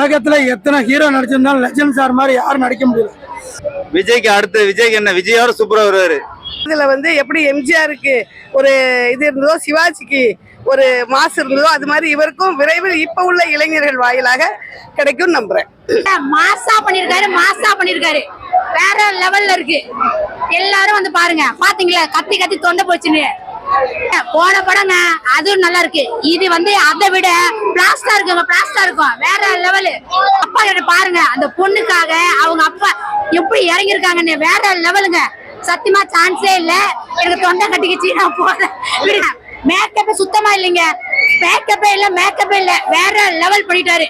உலகத்துல எத்தனை hero நடிச்சிருந்தாலும் legend sir மாதிரி யாரும் நடிக்க முடியல. விஜய்க்கு அடுத்து விஜய்க்கு என்ன விஜயோட சூப்பரா வருவாரு. இதுல எப்படி எம்ஜிஆருக்கு ஒரு இது இருந்ததோ, சிவாஜிக்கு ஒரு மாசு இருந்ததோ, அது மாதிரி இவருக்கும் விரைவில் இப்ப உள்ள இளைஞர்கள் வாயிலாக கிடைக்கும் நம்புறேன். மாசா பண்ணிருக்காரு வேற லெவல்ல இருக்கு. எல்லாரும் வந்து பாருங்க. பாத்தீங்களா கத்தி கத்தி தொண்டை போச்சுன்னு போன படங்க, அதுவும் நல்லா இருக்கு. இது அதை விட பிளாஸ்டா இருக்கும் வேற லெவலு. அப்பா கிட்ட பாருங்க, அந்த பொண்ணுக்காக அவங்க அப்பா எப்படி இறங்கிருக்காங்கன்னு வேற லெவலுங்க. சத்தியமா சான்ஸே இல்ல. எனக்கு தொண்டை கட்டிக்கிச்சு, நான் போறேன். மேக்கப்பே சுத்தமா இல்லைங்க. மேக்கப்பே இல்ல வேற லெவல் பண்ணிட்டாரு.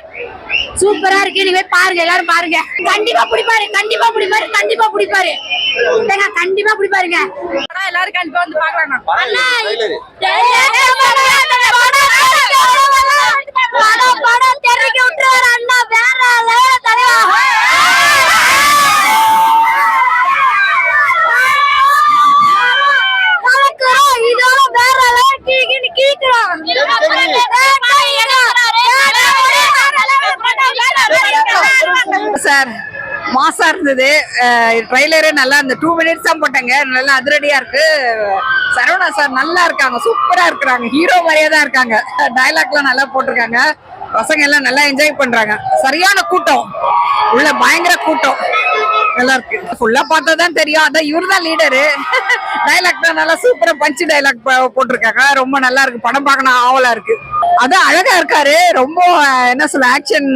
சூப்பரா இருக்கு. நீங்க பாருங்க, எல்லாரும் பாருங்க. கண்டிப்பா பிடிப்பாரு. கண்டிப்பா பிடிப்பாருங்க. எல்லாரும் கண்டிப்பா வந்து பாக்கலாம். படம் தெரிவிக்க விட்டுறாரு அண்ணா. வேற லெவல் தலைவா. சார் மாசா இருந்தது. ட்ரைலரே நல்லா, அந்த 2 minutes தான் போட்டாங்க. நல்லா அதிரடியா இருக்கு. சரவணா சார் நல்லா இருக்காங்க, சூப்பரா இருக்கிறாங்க. ஹீரோ மாதிரியே தான் இருக்காங்க. டைலாக்லாம் நல்லா போட்டிருக்காங்க. பசங்க எல்லாம் நல்லா என்ஜாய் பண்றாங்க. சரியான கூட்டம் உள்ள, பயங்கர கூட்டம். நல்லா இருக்கு. ஃபுல்லா பார்த்தா தெரியும். அதான் இவர் தான் லீடரு. டைலாக் தான் நல்லா சூப்பரா பஞ்சு டைலாக் போட்டிருக்காங்க. ரொம்ப நல்லா இருக்கு. படம் பார்க்கணும் ஆவலா இருக்கு. அதான் அழகா இருக்காரு. ரொம்ப என்ன சொல்ல, ஆக்ஷன்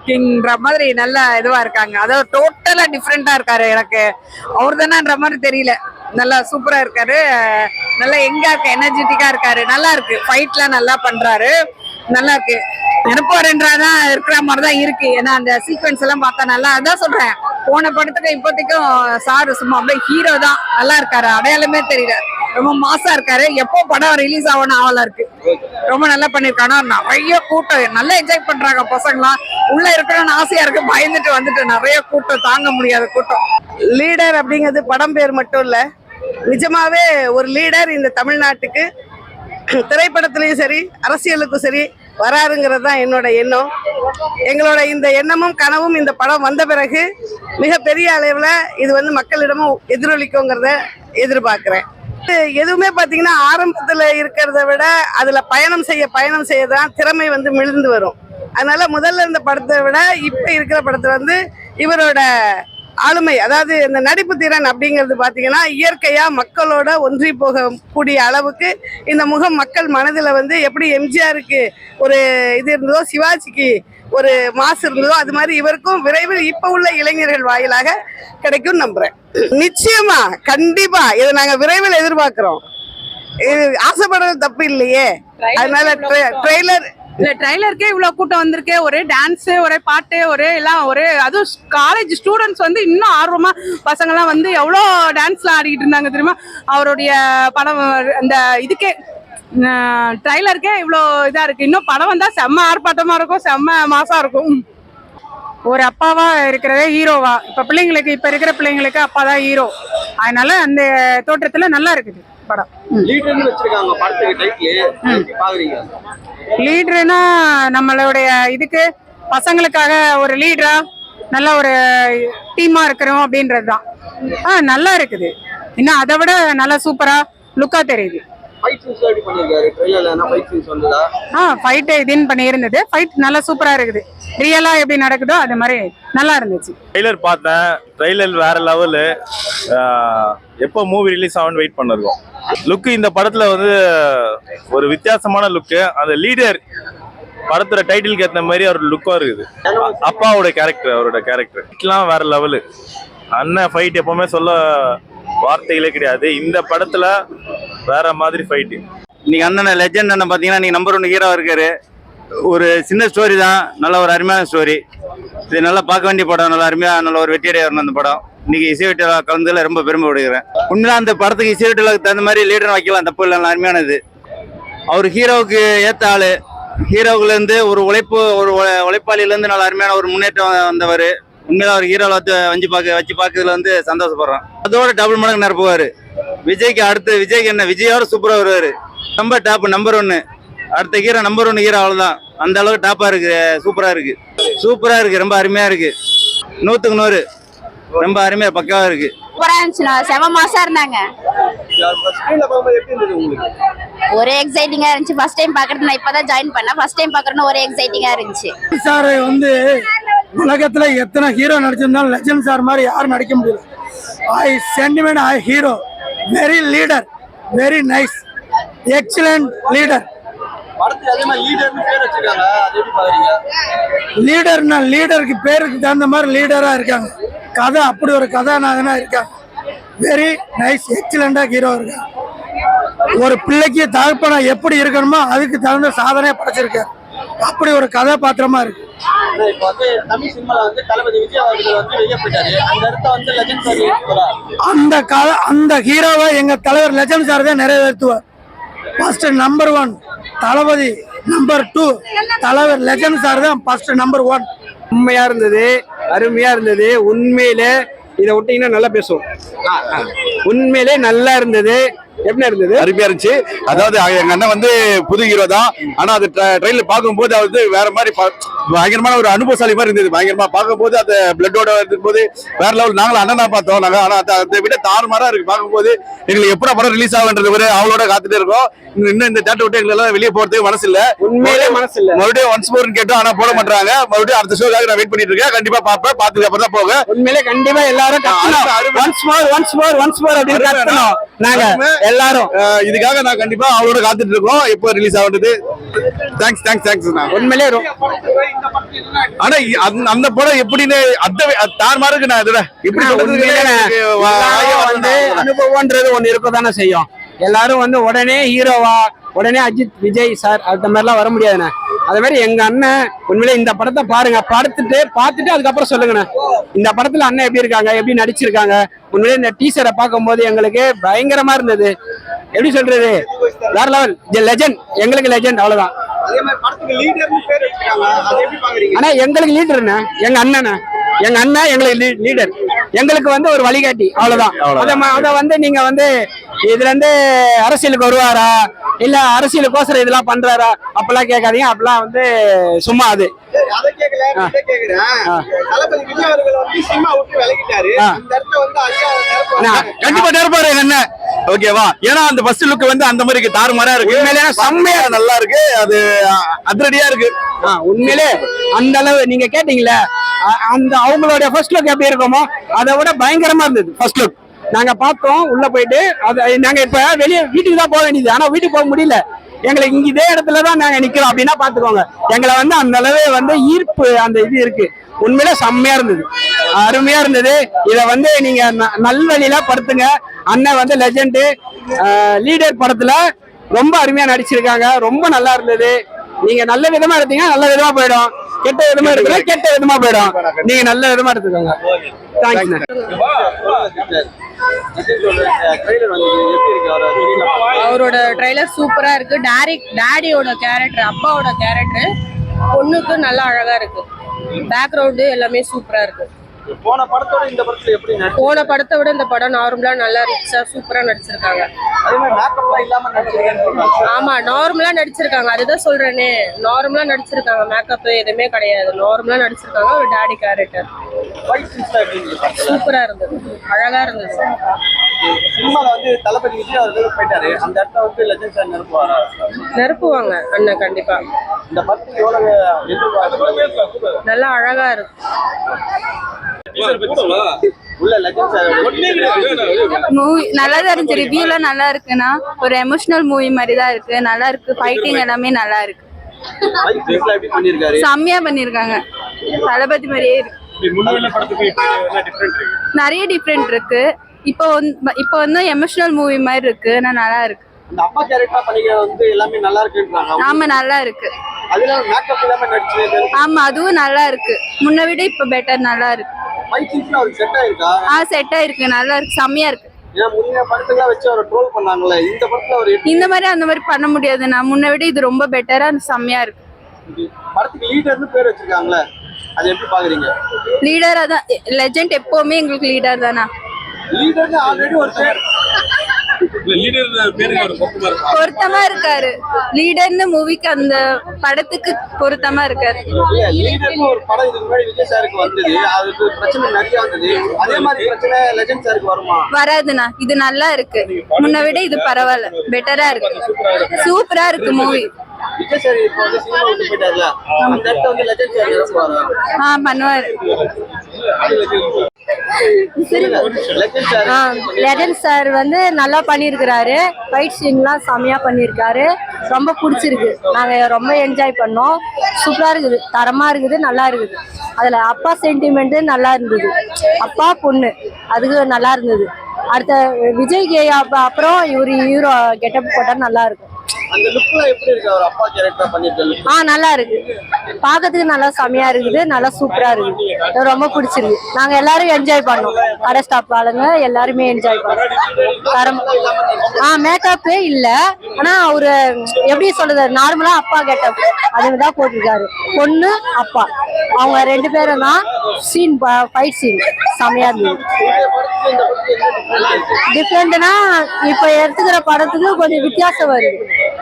கிங்ன்ற மாதிரி நல்ல இதுவா இருக்காங்க. அதாவது டோட்டலா டிஃப்ரெண்டா இருக்காரு. எனக்கு அவர் தானேன்ற மாதிரி தெரியல. நல்லா சூப்பரா இருக்காரு. நல்லா எங்கா இருக்கு, எனர்ஜெட்டிக்கா இருக்காரு. நல்லா இருக்கு. ஃபைட்லாம் நல்லா பண்றாரு. நல்லா இருக்கு. நினைப்பாருன்றதான் இருக்கிற மாதிரிதான் இருக்கு. ஏன்னா அந்த சீக்வன்ஸ் எல்லாம் பார்த்தா நல்லா. அதான் சொல்றேன், போன படத்துக்கு இப்போதைக்கும் சார் சும்மா அப்படியே ஹீரோ தான். நல்லா இருக்காரு. அடையாளமே தெரியல. ரொம்ப மாசா இருக்காரு. எப்போ படம் ரிலீஸ் ஆகணும் ஆவலா இருக்கு. ரொம்ப நல்லா பண்ணிருக்கானா. நிறைய கூட்டம், நல்லா என்ஜாய் பண்றாங்க பசங்களாம். உள்ள இருக்கணும்னு ஆசையா இருக்கு. பயந்துட்டு வந்துட்டு நிறைய கூட்டம், தாங்க முடியாத கூட்டம். லீடர் அப்படிங்கிறது படம் பேர் மட்டும் இல்ல, நிஜமாவே ஒரு லீடர் இந்த தமிழ்நாட்டுக்கு திரைப்படத்திலையும் சரி அரசியலுக்கும் சரி வராருங்கிறது தான் என்னோட எண்ணம். எங்களோட இந்த எண்ணமும் கனவும் இந்த படம் வந்த பிறகு மிகப்பெரிய அளவில் இது மக்களிடமும் எதிரொலிக்குங்கிறத எதிர்பார்க்கிறேன். எதுவுமே பார்த்தீங்கன்னா ஆரம்பத்தில் இருக்கிறத விட அதில் பயணம் செய்ய தான் திறமை மிளிர்ந்து வரும். அதனால முதல்ல இருந்த படத்தை விட இப்போ இருக்கிற படத்தை இவரோட ஆளுமை, அதாவது இந்த நடிப்பு திறன் அப்படிங்கிறது பார்த்தீங்கன்னா இயற்கையா மக்களோட ஒன்றி போக கூடிய அளவுக்கு இந்த முகம் மக்கள் மனதில் எப்படி எம்ஜிஆருக்கு ஒரு இது இருந்ததோ, சிவாஜிக்கு ஒரு மாசு இருந்ததோ, அது மாதிரி இவருக்கும் விரைவில் இப்ப உள்ள இளைஞர்கள் வாயிலாக கிடைக்கும் நம்புறேன். நிச்சயமா, கண்டிப்பா இதை நாங்க விரைவில் எதிர்பார்க்கிறோம். ஆசைப்படுறது தப்பு இல்லையே. அதனால ட்ரைலருக்கே இவ்வளவு கூட்டம் வந்திருக்கு. ஒரே டான்ஸ், ஒரே பாட்டு, ஒரே எல்லாம் அதுவும் காலேஜ் ஸ்டூடெண்ட்ஸ் இன்னும் ஆர்வமா பசங்க எல்லாம் எவ்வளோ டான்ஸ்லாம் ஆடிக்கிட்டு இருந்தாங்க தெரியுமா. அவருடைய படம் அந்த இதுக்கே ட்ரைலருக்கே இவ்வளோ இதா இருக்கு. இன்னும் படம் வந்தா செம்ம ஆர்ப்பாட்டமா இருக்கும், செம்ம மாசா இருக்கும். ஒரு அப்பாவா இருக்கிறதே ஹீரோவா. இப்ப இருக்கிற பிள்ளைங்களுக்கு அப்பா தான் ஹீரோ. அதனால அந்த தோற்றத்துல நல்லா இருக்குது படம். லீடர்னா நம்மளுடைய இதுக்கு பசங்களுக்காக ஒரு லீடரா நல்ல ஒரு டீமா இருக்கிறோம் அப்படின்றதுதான். நல்லா இருக்குது. இன்னும் அதை விட நல்லா சூப்பரா லுக்கா தெரியுது. ஃபைட் இதுன்னு பண்ணியிருந்தது. ஃபைட் நல்லா சூப்பரா இருக்குது. ரியலா எப்படி நடக்குதோ அது மாதிரி நல்லா இருந்துச்சு. ட்ரெய்லர் பார்த்தேன். ட்ரெய்லர் வேற லெவலு. எப்போ மூவி ரிலீஸ் ஆகும்னு வெயிட் பண்ணிருக்கோம். லுக்கு இந்த படத்துல ஒரு வித்தியாசமான லுக்கு. அந்த லீடர் படத்துல டைட்டிலுக்கு ஏற்ற மாதிரி அவர் லுக்கும் இருக்குது. அப்பாவோட கேரக்டர், அவரோட கேரக்டர் வேற லெவலு. அண்ணன் ஃபைட் எப்பவுமே சொல்ல வார்த்தைகளே கிடையாது. இந்த படத்துல வேற மாதிரி ஃபைட்டு. இன்னைக்கு அண்ணன் லெஜண்ட் அண்ணன் பார்த்தீங்கன்னா நீங்க நம்பர் 1 ஹீரோ இருக்காரு. ஒரு சின்ன ஸ்டோரி தான், நல்ல ஒரு அருமையான ஸ்டோரி. இது நல்லா பார்க்க வேண்டிய படம். நல்லா அருமையா, நல்ல ஒரு வெற்றியடைய வரணும் அந்த படம். இன்னைக்கு இசை வெட்டில கலந்துல ரொம்ப பெருமை விடுகிறேன். உண்மையா அந்த படத்துக்கு இசை வெட்டில தகுந்த மாதிரி லீடர் வைக்கலாம், தப்பு இல்லை. அருமையானது. அவர் ஹீரோவுக்கு ஏற்ற ஆளு. ஹீரோவுல இருந்து ஒரு உழைப்பாளியில இருந்து நல்ல அருமையான ஒரு முன்னேற்றம் வந்தவர். உண்மையில அவர் ஹீரோல வச்சு பார்க்கறதுல சந்தோஷப்படுறோம். அதோட டபுள் மடங்கு நிரப்புவாரு. விஜய்க்கு அடுத்து விஜய்க்கு என்ன விஜயோட சூப்பரா வருவாரு. ரொம்ப டாப், நம்பர் 1. அடுத்த ஹீரோ நம்பர் 1 ஹீரோ, அவ்வளவுதான். அந்த அளவுக்கு டாப்பா இருக்கு, சூப்பரா இருக்கு, ரொம்ப அருமையா இருக்கு. 100க்கு 100 ரொம்ப அருமையா பக்காவா இருக்கு. சூப்பரா இருந்துச்சுண்ணா, செம மாசா இருந்தாங்க. ஒரே எக்ஸைட்டிங்கா இருந்துச்சு. ஃபர்ஸ்ட் டைம் பாக்குறது, நான் இப்பதான் ஜாயின் பண்ணேன். ஃபர்ஸ்ட் டைம் பாக்குறேன்னு ஒரே எக்ஸைட்டிங்கா இருந்துச்சு. சார் வந்து உலகத்துல எத்தனை ஹீரோ நடிச்சிருந்தாலும் லெஜண்ட் சார் மாதிரி யாரும் நடிக்க முடியல. I sentiment, I hero, very leader, very nice, excellent leader. லீடர்னா லீடருக்கு பேருக்கு தகுந்த மாதிரி லீடரா இருக்காங்க. கதை அப்படி ஒரு கதாநாயகனா இருக்காங்க. வெரி நைஸ், எக்ஸலண்டா ஹீரோ இருக்காங்க. ஒரு பிள்ளைக்கு தகப்பனா எப்படி இருக்கணுமோ அதுக்கு தகுந்த சாதனையை படைச்சிருக்காரு. அப்படி ஒரு கதாபாத்திரமா இருக்கு. அந்த ஹீரோவை எங்க தலைவர் லெஜண்ட் சார் தான் நிறைவேற்றுவார். ஃபர்ஸ்ட் நம்பர் 1 தளபதி, நம்பர் 2 தலைவர் லெஜண்ட் சார் தான் ஃபர்ஸ்ட் நம்பர் 1. உண்மையா இருந்தது, அருமையா இருந்தது. உண்மையிலே இதை விட்டீங்கன்னா நல்லா பேசுவோம். உண்மையிலே நல்லா இருந்தது. எப்படி இருந்தது? அருமையா இருந்துச்சு. அதாவது எங்க அண்ணன் வந்து புது ஹீரோ தான், ஆனா அது ட்ரெயிலர் பார்க்கும்போது அது வேற மாதிரி பயங்கரமான ஒரு அனுபவசாலி மாதிரி இருந்தது. பயங்கரமா பார்க்கும்போது அந்த பிளட்டோட இருக்கும்போது வேற லெவல். நாங்களும் அண்ணனா பார்த்தோம் நாங்க, ஆனா அதை விட தாறுமாறா இருக்கு பார்க்கும்போது. எங்களுக்கு எப்படா படம் ரிலீஸ் ஆகுன்றது ஒரு அவளோட காத்துட்டு இருக்கோம். இன்னும் இந்த தேட்டர் விட்டு எங்களால வெளியே போறதுக்கு மனசு இல்ல, உண்மையிலே மனசு இல்ல. மறுபடியும் ஒன்ஸ் மோர் கேட்டோம், ஆனா போட மாட்டாங்க. மறுபடியும் அடுத்த ஷோக்காக நான் வெயிட் பண்ணிட்டு இருக்கேன். கண்டிப்பா பார்ப்பேன், பார்த்துட்டு அப்புறம் தான் போக. உண்மையிலே கண்டிப்பா எல்லாரும் ஒன்ஸ் மோர் அப்படின்னு கத்தணும் நாங்க எல்லாரும். இதுக்காக நான் கண்டிப்பா அவளோட காத்துட்டு இருக்கோம் எப்போ ரிலீஸ் ஆகுறது. தேங்க்ஸ். உண்மையிலே ஆனா அந்த படம் எப்படின்னு தாறுமாறு இருக்கு. நான் இதுல எப்படி வந்து அனுபவம்ன்றது ஒண்ணு இருக்கதானே செய்யும். எல்லாரும் வந்து உடனே ஹீரோவா, உடனே அஜித் விஜய் சார் அந்த மாதிரிலாம் வர முடியாதுண்ணே. அதே மாதிரி எங்க அண்ணன் உண்மையிலே இந்த படத்தை பாருங்க, பார்த்துட்டு அதுக்கப்புறம் சொல்லுங்கண்ணே இந்த படத்துல அண்ணன் எப்படி இருக்காங்க, எப்படி நடிச்சிருக்காங்க. உண்மையிலே இந்த டீசரை பார்க்கும்போது எங்களுக்கு பயங்கரமா இருந்தது. எப்படி சொல்றது, வேற லெவல், லெஜண்ட், எங்களுக்கு லெஜண்ட், அவ்வளவுதான். ஆனா எங்களுக்கு லீடர்ண்ணே எங்க அண்ணன் எங்களுக்கு லீடர், எங்களுக்கு வந்து ஒரு வழிகாட்டி, அவ்வளவுதான். அத வந்து நீங்க வந்து இதுல இருந்து அரசியலுக்கு வருவாரா இல்ல அரசியலுக்கோசரம் இதெல்லாம் பண்றாரா அப்பெல்லாம் கேட்காதீங்க. அப்பெல்லாம் வந்து சும்மா அது கண்டிப்பா நிரப்பாரு என்ன ஓகேவா. ஏன்னா அந்த ஃபர்ஸ்ட் லுக் வந்து அந்த மாதிரி தாறுமாறா இருக்கு. உண்மையிலே செம்மையா நல்லா இருக்கு, அது அதிரடியா இருக்கு. உண்மையிலே அந்த அளவு நீங்க கேட்டீங்களே, அந்த அவங்களுடைய ஃபர்ஸ்ட் லுக் எப்படி இருக்குமோ அதை விட பயங்கரமா இருந்தது. ஃபர்ஸ்ட் லுக் நாங்க பார்த்தோம், உள்ள போயிட்டு நாங்க இப்ப வெளியே வீட்டுக்கு தான் போக வேண்டியது. ஆனா வீட்டுக்கு போக முடியல, எங்களுக்கு இங்க இதே இடத்துலதான் நாங்க நிக்கிறோம் அப்படின்னா பாத்துக்கோங்க. எங்களை வந்து அந்த அளவு வந்து ஈர்ப்பு அந்த இது இருக்கு. உண்மையில செம்மையா இருந்தது, அருமையா இருந்தது. இத வந்து நீங்க நல்வழியில படுத்துங்க. அண்ணன் வந்து லெஜண்ட், லீடர் படத்துல ரொம்ப அருமையா நடிச்சிருக்காங்க, ரொம்ப நல்லா இருந்தது. நீங்க நல்ல விதமா எடுத்தீங்க, நல்ல விதமா போயிடும். கெட்ட விதமா எடுத்தீங்க, கெட்ட விதமா போயிடும். நீங்க நல்ல விதமா எடுத்துக்கோங்க. தேங்க்ஸ். அவரோட ட்ரைலர் சூப்பரா இருக்கு. டாடியோட கேரக்டர், அப்பாவோட கேரக்டர் பொண்ணுக்கு நல்லா அழகா இருக்கு. பேக்ரவுண்டு எல்லாமே சூப்பரா இருக்கு. போன படத்தோட இந்த படத்துல எப்படி போன படத்தை விட இந்த படம் நார்மலா நல்லா ரிச்சா சூப்பரா நடிச்சிருக்காங்க. அதே மாதிரி மேக்கப்லாம் இல்லாம நடிச்சிருக்காங்க. ஆமா, நார்மலா நடிச்சிருக்காங்க. அதுதான் சொல்றேனே, நார்மலா நடிச்சிருக்காங்க. மேக்கப் எதுவுமே கிடையாது, நார்மலா நடிச்சிருக்காங்க. ஒரு டாடி கேரக்டர் சூப்பரா இருந்தது, அழகா இருந்தது. சினிமால வந்து தளபதி விஜய் அவர்கள் போயிட்டாரு, அந்த இடத்துல வந்து லெஜண்ட் சார் நிரப்புவாங்க அண்ணன் கண்டிப்பா. இந்த படத்துக்கு எவ்வளவு நல்லா அழகா இருக்கு. மூவி நல்லா தான் இருந்துச்சு, ரிவ்யூலாம் நல்லா இருக்குன்னா ஒரு எமோஷனல் மூவி மாதிரி தான் இருக்கு. நல்லா இருக்கு, ஃபைட்டிங் எல்லாமே நல்லா இருக்கு, செம்மையா பண்ணிருக்காங்க. தளபதி மாதிரியே இருக்கு. நிறைய டிஃப்ரெண்ட் இருக்கு. இப்போ வந்து எமோஷனல் மூவி மாதிரி இருக்கு, ஆனா நல்லா இருக்கு. அப்பா கேரக்டர் பண்ணிக்கிறது வந்து எல்லாமே நல்லா இருக்குன்றாங்க. ஆமா, நல்லா இருக்கு. அதுல மேக்கப் இல்லாம நடிச்சது. ஆமா, அதுவும் நல்லா இருக்கு. முன்ன விட இப்ப பெட்டர், நல்லா இருக்கு. செட் ஆயிருக்கா? செட் ஆயிருக்கு, நல்லா இருக்கு, செம்மையா இருக்கு. ஏன்னா முன்ன படத்துல வச்சு அவரை ட்ரோல் பண்ணாங்கல்ல, இந்த படத்துல அவர் இந்த மாதிரி அந்த மாதிரி பண்ண முடியாது. நான் முன்ன விட இது ரொம்ப பெட்டரா செம்மையா இருக்கு. படத்துக்கு லீடர்னு பேர் வச்சிருக்காங்களே, அது எப்படி பாக்குறீங்க? லீடரா தான், லெஜண்ட் எப்பவுமே எங்களுக்கு லீடர் தானா. லீடர்னு ஆல்ரெடி ஒரு பேர் பொருத்தமா இருக்காரு. லீடர்னு மூவிக்கு அந்த படத்துக்கு பொருத்தமா இருக்காரு. லீடர்னு ஒரு படம் இதுக்கு முன்னாடி விஜய் சாருக்கு வந்தது, அதுக்கு பிரச்சனை நிறைய வந்தது. அதே மாதிரி பிரச்சனை லெஜண்ட் சாருக்கு வருமா? வராதுண்ணா, இது நல்லா இருக்கு. முன்ன விட இது பரவாயில்ல, பெட்டரா இருக்கு. சூப்பரா இருக்கு மூவி. விஜய் சார் இப்போ வந்து சினிமா விட்டு போயிட்டார்ல, அந்த இடத்துல வந்து லெஜண்ட் சார் நிரப்புவாரா? பண்ணுவாரு. லெஜண்ட் சார் லெஜண்ட் சார் வந்து நல்லா பண்ணியிருக்கிறாரு. ஃபைட் சீன்லாம் செம்மையா பண்ணியிருக்காரு. ரொம்ப பிடிச்சிருக்கு. நாங்கள் ரொம்ப என்ஜாய் பண்ணோம். சூப்பராக இருக்குது, தரமாக இருக்குது, நல்லா இருக்குது. அதில் அப்பா சென்டிமெண்ட்டு நல்லா இருந்தது. அப்பா பொண்ணு அதுக்கு நல்லா இருந்தது. அடுத்த விஜய்க்கு அப்புறம் இவர் ஹீரோ கெட்டப் போட்டால் நல்லா இருக்கும். அந்த லுக்ல எப்படி இருக்கு அவர் அப்பா கேரக்டர் பண்ணிருக்காரு? நல்லா இருக்கு. பார்க்கறதுக்கு நல்லா செமையா இருக்குது, நல்லா சூப்பரா இருக்குது. ரொம்ப பிடிச்சிருக்கு. நாங்க எல்லாரும் என்ஜாய் பண்ணோம். கடை ஸ்டாப் ஆளுங்க எல்லாருமே என்ஜாய் பண்ணோம். மேக்கப்பே இல்ல, ஆனா அவரு எப்படி சொல்றது, நார்மலா அப்பா கெட்டப் அதுதான் போட்டிருக்காரு. பொண்ணு அப்பா அவங்க 2 பேரும் தான். சீன் ஃபைட் சீன் செமையா இருந்தது. டிஃப்ரெண்ட்னா இப்ப எடுத்துக்கிற படத்துக்கு கொஞ்சம் வித்தியாசம் வருது.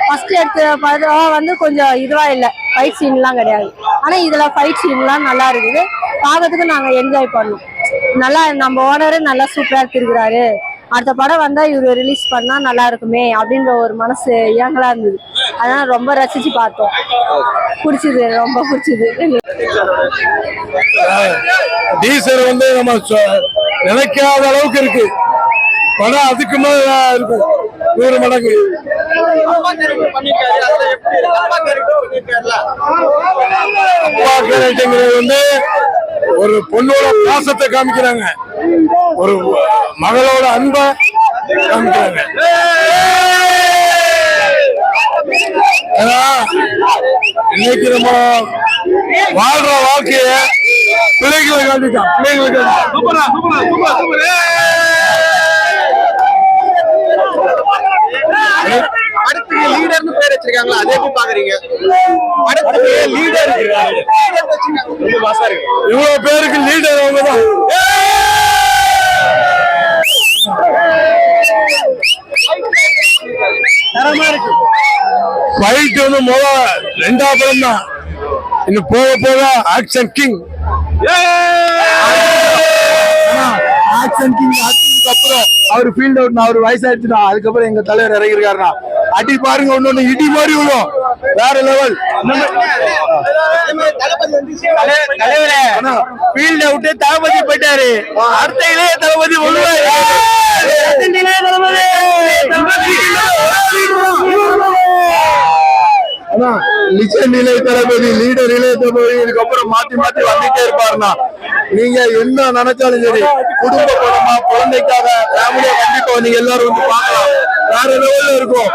ஃபர்ஸ்ட் எடுத்த படம் வந்து கொஞ்சம் இதுவா இல்லை, ஃபைட் சீன்லாம் கிடையாது. ஆனா இதுல ஃபைட் சீன்லாம் நல்லா இருக்குது. பார்க்கறதுக்கு நாங்க என்ஜாய் பண்ணோம். நல்லா நம்ம ஓனரு நல்லா சூப்பரா எடுத்துருக்கிறாரு. அடுத்த படம் வந்தா இவரு ரிலீஸ் பண்ணா நல்லா இருக்குமே அப்படின்ற ஒரு மனசு ஏங்கலா இருந்தது. அதனால ரொம்ப ரசிச்சு பார்த்தோம். பிடிச்சது, ரொம்ப பிடிச்சது. டீசர் வந்து நம்ம நினைக்காத அளவுக்கு இருக்கு. படம் அதுக்கு மேல இருக்கு, 100 மடங்கு. அப்பா கேரக்டர் பண்ணிருக்காரு, அதுல எப்படி இருக்கு? அப்பா கேரக்டர் பண்ணிருக்காருல, அப்பா கேரக்டர் வந்து ஒரு பொண்ணோட பாசத்தை காமிக்கிறாங்க, ஒரு மகளோட அன்பை காமிக்கிறாங்க. ஏன்னா இன்னைக்கு நம்ம வாழ்ற வாழ்க்கைய பிள்ளைகளை காட்டிட்டான். படத்துக்கு லீடர்னு பேர் வச்சிருக்காங்களா, அதே எப்படி பாக்குறீங்க? படத்துக்கு லீடர் இவ்வளவு பேருக்கு லீடர் அவங்கதான். தரமா இருக்கு. ஃபைட் வந்து ரெண்டாவது படம் தான். இன்னும் போக போக ஆக்ஷன் கிங். ஆக்ஷன் கிங் ஆக்ஷனுக்கு அப்புறம் அவர் ஃபீல்ட் அவுட், அவர் வயசாயிடுச்சுனா அதுக்கப்புறம் எங்க தலைவர் இறங்கிருக்காருனா அடி பாருங்க, ஒண்ணு இடி மாதிரி விழும், வேற லெவல். தலைவரே ஃபீல்ட் அவுட் தளபதி போயிட்டாரு, அடுத்த இளைய தளபதி இளைய தளபதி, லீடர் இளைய தளபதி இதுக்கப்புறம் மாத்தி மாத்தி வந்துட்டே இருப்பாருன்னா நீங்க என்ன நினைச்சாலும் சரி, குடும்ப படமா குழந்தைக்காக ஃபேமிலியா கண்டிப்பா நீங்க எல்லாரும் வந்து பார்க்கலாம். வேற லெவல்ல இருக்கும்.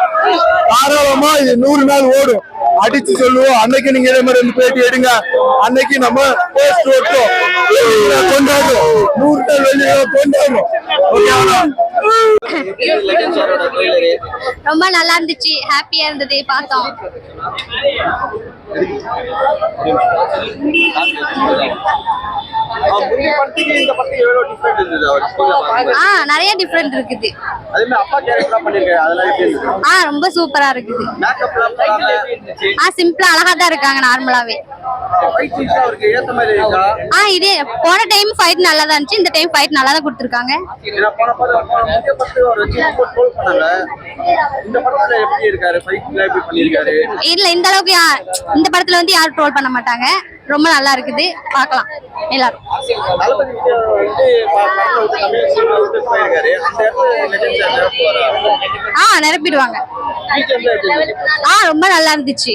தாராளமா இது 100 நாள் ஓடும். அடிச்சு சொல்லுவோம். அன்னைக்கு நீங்க இதே மாதிரி வந்து பேட்டி எடுங்க, அன்னைக்கு நம்ம போஸ்ட் ஓட்டோம் கொண்டாடுறோம். 100 நாள் வெளியே கொண்டாடுறோம். ரொம்ப நல்லா இருந்துச்சு, ஹாப்பியா இருந்தது பார்த்தோம். படத்துக்கு இந்த படத்துக்கு எவ்வளவு டிஃபரெண்ட் இருந்தது? அவர் நிறைய டிஃபரெண்ட் இருக்குது. அதே மாதிரி அப்பா கேரக்டர் பண்ணிருக்காரு, அதெல்லாம் எப்படி இருந்தது? ரொம்ப சூப்பரா இருக்குது. மேக்கப்லாம் பண்ணாம எப்படி இருந்துச்சு? சிம்பிளா அழகா தான் இருக்காங்க நார்மலாவே. ஃபைட் சீன்ஸ் அவருக்கு ஏத்த மாதிரி இருக்கா? இது போன டைம் ஃபைட் நல்லா தான் இருந்துச்சு, இந்த டைம் ஃபைட் நல்லா தான் கொடுத்துருக்காங்க. ஏன்னா போன படத்துக்கு அவர் வச்சு ட்ரோல் பண்ணாங்க. இந்த படத்துல எப்படி இருக்காரு? ஃபைட்ல எப்படி பண்ணிருக்காரு? இல்ல இந்த அளவுக்கு இந்த படத்துல வந்து யாரும் ட்ரோல் பண்ண மாட்டாங்க. ரொம்ப நல்லா இருக்குது, பார்க்கலாம் எல்லாரும். தளபதி விஜய் வந்து படத்தை விட்டு தமிழ் சினிமா விட்டு போயிருக்காரு, அந்த இடத்துல லெஜண்ட் சார் நிரப்புவாரா? நிரப்பிடுவாங்க. ரொம்ப நல்லா இருந்துச்சு.